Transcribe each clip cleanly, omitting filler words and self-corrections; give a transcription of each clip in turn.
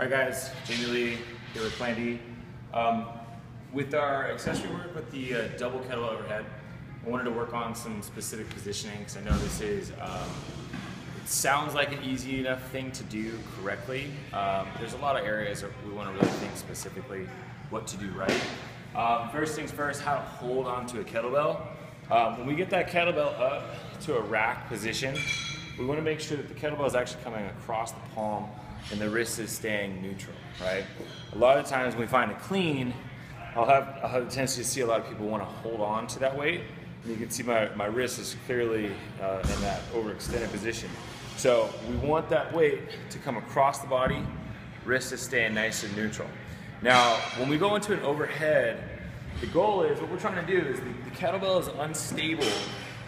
All right guys, Jamie Lee here with Plan D. With our accessory work with the double kettlebell overhead, I wanted to work on some specific positioning because I know this is, it sounds like an easy enough thing to do correctly. There's a lot of areas that we want to really think specifically what to do right. First things first, how to hold onto a kettlebell. When we get that kettlebell up to a rack position, we want to make sure that the kettlebell is actually coming across the palm and the wrist is staying neutral, right? A lot of times when we find it clean, I'll have a tendency to see a lot of people want to hold on to that weight. And you can see my wrist is clearly in that overextended position. So we want that weight to come across the body, wrist is staying nice and neutral. Now, when we go into an overhead, the goal is, what we're trying to do is the kettlebell is unstable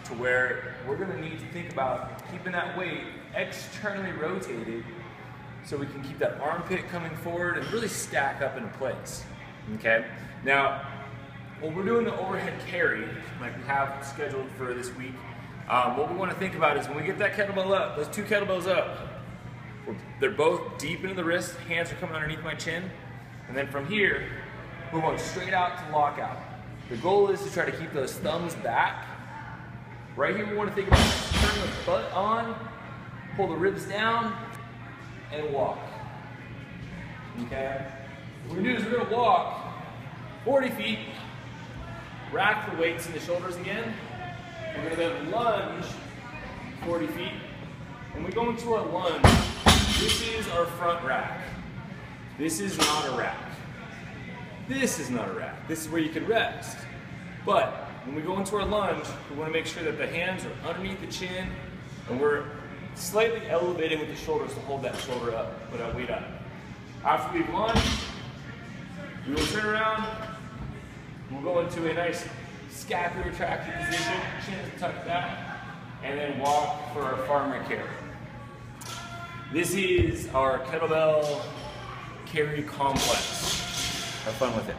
to where we're gonna need to think about keeping that weight externally rotated so we can keep that armpit coming forward and really stack up into place, okay? Now, when we're doing the overhead carry, like we have scheduled for this week, what we wanna think about is when we get that kettlebell up, those two kettlebells up, they're both deep into the wrist, hands are coming underneath my chin, and then from here, we're going straight out to lockout. The goal is to try to keep those thumbs back. Right here we want to think about turning the butt on, pull the ribs down, and walk. Okay? What we're going to do is we're going to walk 40 feet, rack the weights in the shoulders again. We're going to then lunge 40 feet. When we go into our lunge, this is our front rack. This is not a rack. This is not a rack. This is where you can rest. But when we go into our lunge, we want to make sure that the hands are underneath the chin and we're slightly elevating with the shoulders to hold that shoulder up, put that weight up. After we've lunged, we will turn around, we'll go into a nice scapular retracted position, chin is tucked back, and then walk for our farmer carry. This is our kettlebell carry complex. Have fun with it.